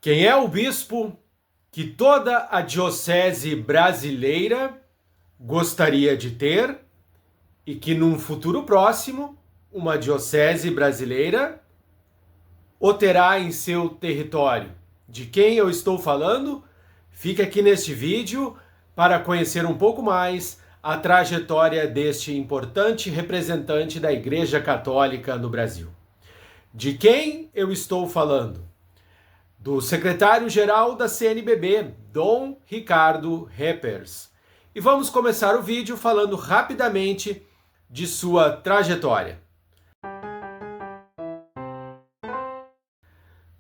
Quem é o bispo que toda a diocese brasileira gostaria de ter e que num futuro próximo uma diocese brasileira o terá em seu território? De quem eu estou falando? Fique aqui neste vídeo para conhecer um pouco mais a trajetória deste importante representante da Igreja Católica no Brasil. De quem eu estou falando? Do secretário-geral da CNBB, Dom Ricardo Reppers. E vamos começar o vídeo falando rapidamente de sua trajetória.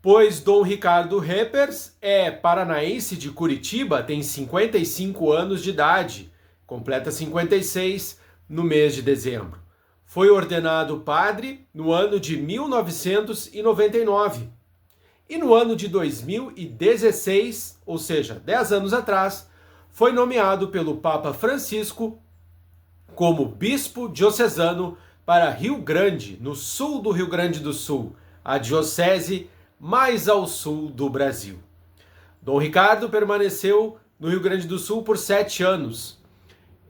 Pois Dom Ricardo Reppers é paranaense de Curitiba, tem 55 anos de idade, completa 56 no mês de dezembro. Foi ordenado padre no ano de 1999. E no ano de 2016, ou seja, 10 anos atrás, foi nomeado pelo Papa Francisco como bispo diocesano para Rio Grande, no sul do Rio Grande do Sul, a diocese mais ao sul do Brasil. Dom Ricardo permaneceu no Rio Grande do Sul por 7 anos.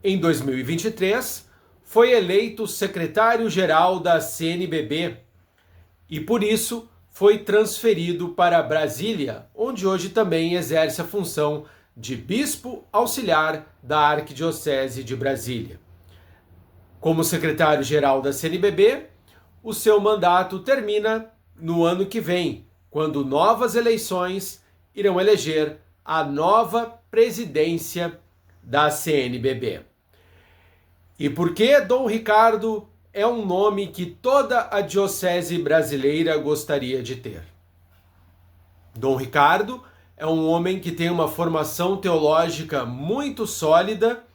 Em 2023, foi eleito secretário-geral da CNBB e, por isso, foi transferido para Brasília, onde hoje também exerce a função de bispo auxiliar da Arquidiocese de Brasília. Como secretário-geral da CNBB, o seu mandato termina no ano que vem, quando novas eleições irão eleger a nova presidência da CNBB. E por que Dom Ricardo é um nome que toda a diocese brasileira gostaria de ter? Dom Ricardo é um homem que tem uma formação teológica muito sólida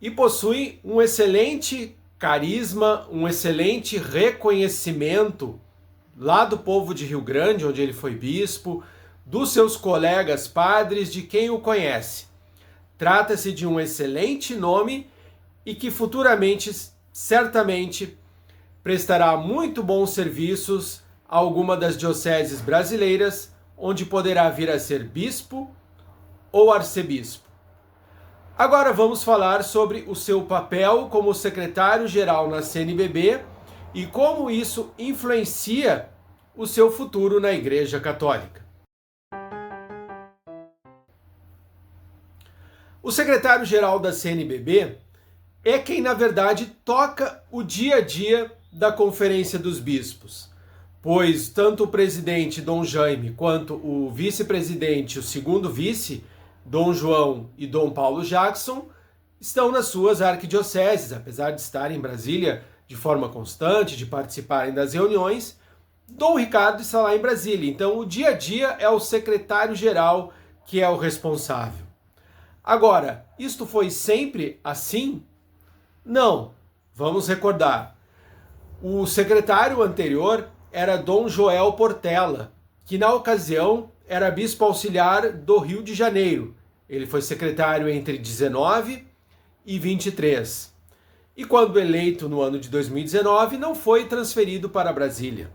e possui um excelente carisma, um excelente reconhecimento lá do povo de Rio Grande, onde ele foi bispo, dos seus colegas padres, de quem o conhece. Trata-se de um excelente nome e que futuramente, certamente, prestará muito bons serviços a alguma das dioceses brasileiras, onde poderá vir a ser bispo ou arcebispo. Agora vamos falar sobre o seu papel como secretário-geral na CNBB e como isso influencia o seu futuro na Igreja Católica. O secretário-geral da CNBB é quem, na verdade, toca o dia a dia da Conferência dos Bispos, pois tanto o presidente, Dom Jaime, quanto o vice-presidente, o segundo vice, Dom João e Dom Paulo Jackson, estão nas suas arquidioceses, apesar de estarem em Brasília de forma constante, de participarem das reuniões. Dom Ricardo está lá em Brasília, então o dia a dia é o secretário-geral que é o responsável. Agora, isto foi sempre assim? Não, vamos recordar. O secretário anterior era Dom Joel Portela, que na ocasião era bispo auxiliar do Rio de Janeiro. Ele foi secretário entre 19 e 23. E quando eleito no ano de 2019, não foi transferido para Brasília.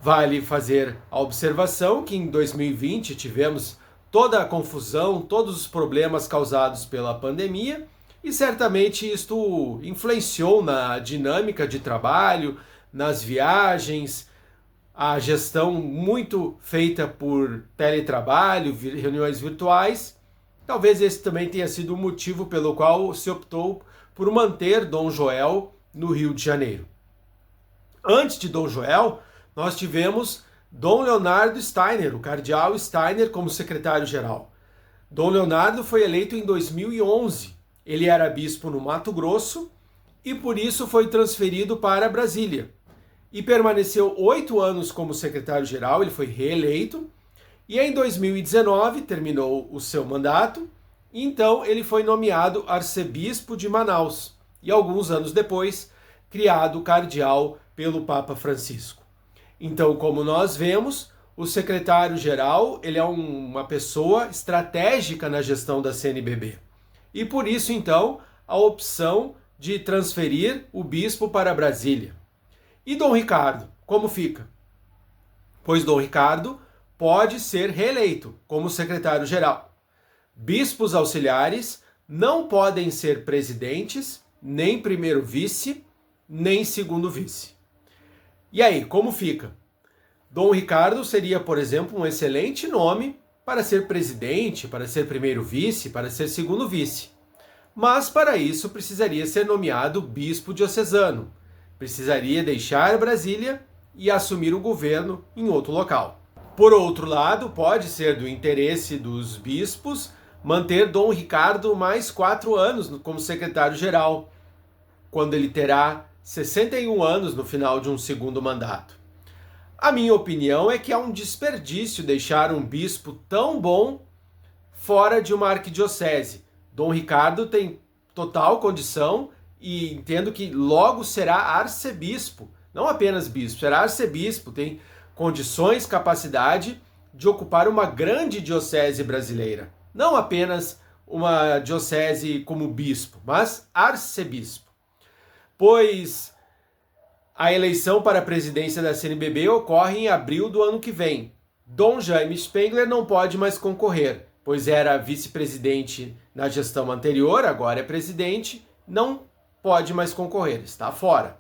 Vale fazer a observação que em 2020 tivemos toda a confusão, todos os problemas causados pela pandemia, e certamente isto influenciou na dinâmica de trabalho, nas viagens, a gestão muito feita por teletrabalho, reuniões virtuais. Talvez esse também tenha sido o motivo pelo qual se optou por manter Dom Joel no Rio de Janeiro. Antes de Dom Joel, nós tivemos Dom Leonardo Steiner, o cardeal Steiner, como secretário-geral. Dom Leonardo foi eleito em 2011. Ele era bispo no Mato Grosso e por isso foi transferido para Brasília. E permaneceu 8 anos como secretário-geral, ele foi reeleito. E em 2019 terminou o seu mandato, e então ele foi nomeado arcebispo de Manaus. E alguns anos depois, criado cardeal pelo Papa Francisco. Então, como nós vemos, o secretário-geral ele é uma pessoa estratégica na gestão da CNBB. E por isso, então, a opção de transferir o bispo para Brasília. E Dom Ricardo, como fica? Pois Dom Ricardo pode ser reeleito como secretário-geral. Bispos auxiliares não podem ser presidentes, nem primeiro vice, nem segundo vice. E aí, como fica? Dom Ricardo seria, por exemplo, um excelente nome para ser presidente, para ser primeiro vice, para ser segundo vice. Mas para isso precisaria ser nomeado bispo diocesano. Precisaria deixar Brasília e assumir o governo em outro local. Por outro lado, pode ser do interesse dos bispos manter Dom Ricardo mais 4 anos como secretário-geral, quando ele terá 61 anos no final de um segundo mandato. A minha opinião é que há um desperdício deixar um bispo tão bom fora de uma arquidiocese. Dom Ricardo tem total condição e entendo que logo será arcebispo, não apenas bispo, será arcebispo, tem condições, capacidade de ocupar uma grande diocese brasileira. Não apenas uma diocese como bispo, mas arcebispo. Pois a eleição para a presidência da CNBB ocorre em abril do ano que vem. Dom Jaime Spengler não pode mais concorrer, pois era vice-presidente na gestão anterior, agora é presidente, não pode mais concorrer, está fora.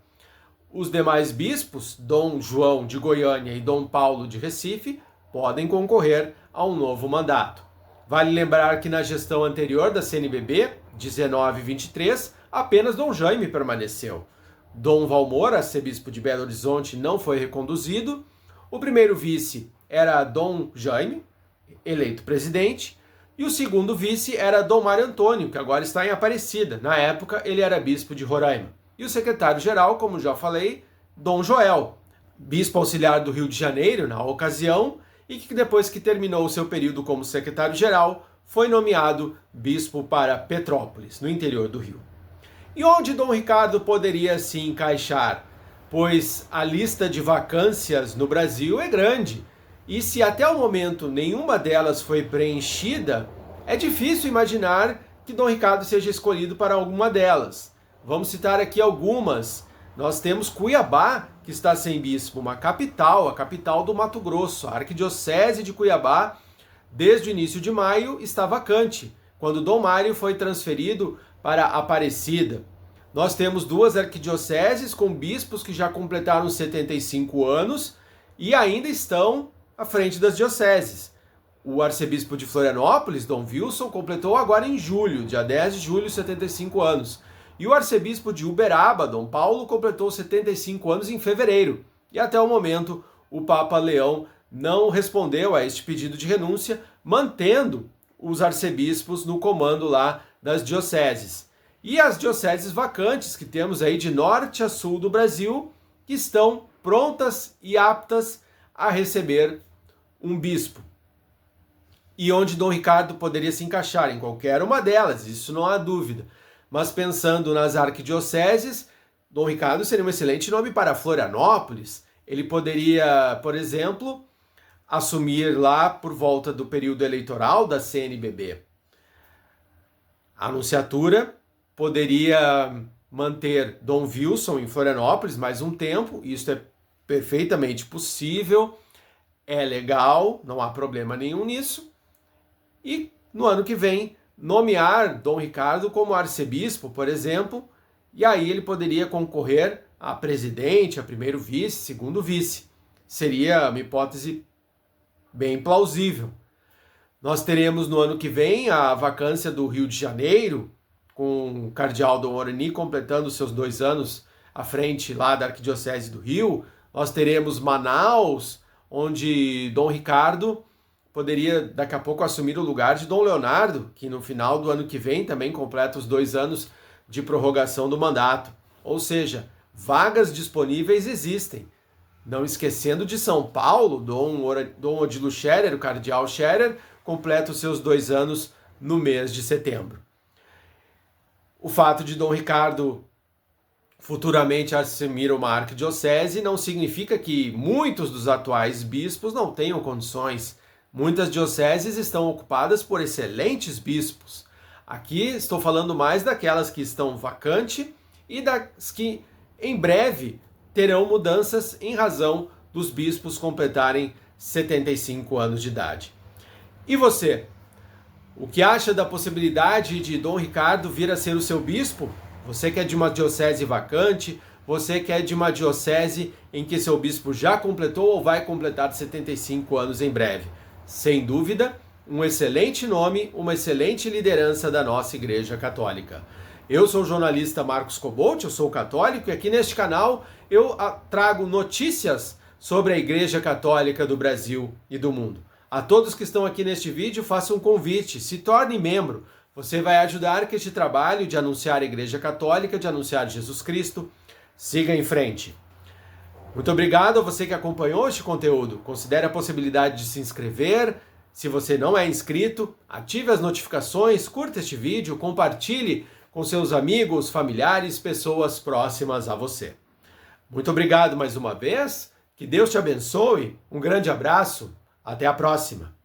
Os demais bispos, Dom João de Goiânia e Dom Paulo de Recife, podem concorrer a um novo mandato. Vale lembrar que na gestão anterior da CNBB, 19 e 23, apenas Dom Jaime permaneceu. Dom Valmor, arcebispo de Belo Horizonte, não foi reconduzido. O primeiro vice era Dom Jaime, eleito presidente, e o segundo vice era Dom Mário Antônio, que agora está em Aparecida. Na época, ele era bispo de Roraima. E o secretário-geral, como já falei, Dom Joel, bispo auxiliar do Rio de Janeiro na ocasião, e que depois que terminou o seu período como secretário-geral, foi nomeado bispo para Petrópolis, no interior do Rio. E onde Dom Ricardo poderia se encaixar? Pois a lista de vacâncias no Brasil é grande, e se até o momento nenhuma delas foi preenchida, é difícil imaginar que Dom Ricardo seja escolhido para alguma delas. Vamos citar aqui algumas. Nós temos Cuiabá, que está sem bispo, uma capital, a capital do Mato Grosso. A arquidiocese de Cuiabá, desde o início de maio, está vacante, quando Dom Mário foi transferido para Aparecida. Nós temos 2 arquidioceses com bispos que já completaram 75 anos e ainda estão à frente das dioceses. O arcebispo de Florianópolis, Dom Wilson, completou agora em julho, dia 10 de julho, 75 anos. E o arcebispo de Uberaba, Dom Paulo, completou 75 anos em fevereiro. E até o momento, o Papa Leão não respondeu a este pedido de renúncia, mantendo os arcebispos no comando lá das dioceses. E as dioceses vacantes que temos aí de norte a sul do Brasil, que estão prontas e aptas a receber um bispo. E onde Dom Ricardo poderia se encaixar? Em qualquer uma delas, isso não há dúvida. Mas pensando nas arquidioceses, Dom Ricardo seria um excelente nome para Florianópolis. Ele poderia, por exemplo, assumir lá por volta do período eleitoral da CNBB. A Anunciatura poderia manter Dom Wilson em Florianópolis mais um tempo, isso é perfeitamente possível, é legal, não há problema nenhum nisso. E no ano que vem, nomear Dom Ricardo como arcebispo, por exemplo, e aí ele poderia concorrer a presidente, a primeiro vice, segundo vice. Seria uma hipótese bem plausível. Nós teremos no ano que vem a vacância do Rio de Janeiro, com o cardeal Dom Orani completando seus 2 anos à frente lá da Arquidiocese do Rio. Nós teremos Manaus, onde Dom Ricardo poderia daqui a pouco assumir o lugar de Dom Leonardo, que no final do ano que vem também completa os 2 anos de prorrogação do mandato. Ou seja, vagas disponíveis existem. Não esquecendo de São Paulo, Dom Odilo Scherer, o cardeal Scherer, completa os seus 2 anos no mês de setembro. O fato de Dom Ricardo futuramente assumir uma arquidiocese não significa que muitos dos atuais bispos não tenham condições. Muitas dioceses estão ocupadas por excelentes bispos. Aqui estou falando mais daquelas que estão vacantes e das que em breve terão mudanças em razão dos bispos completarem 75 anos de idade. E você? O que acha da possibilidade de Dom Ricardo vir a ser o seu bispo? Você que é de uma diocese vacante, você que é de uma diocese em que seu bispo já completou ou vai completar 75 anos em breve. Sem dúvida, um excelente nome, uma excelente liderança da nossa Igreja Católica. Eu sou o jornalista Marcos Cobolt, eu sou católico e aqui neste canal eu trago notícias sobre a Igreja Católica do Brasil e do mundo. A todos que estão aqui neste vídeo, faço um convite, se torne membro. Você vai ajudar que este trabalho de anunciar a Igreja Católica, de anunciar Jesus Cristo, siga em frente. Muito obrigado a você que acompanhou este conteúdo. Considere a possibilidade de se inscrever. Se você não é inscrito, ative as notificações, curta este vídeo, compartilhe com seus amigos, familiares, pessoas próximas a você. Muito obrigado mais uma vez. Que Deus te abençoe. Um grande abraço. Até a próxima.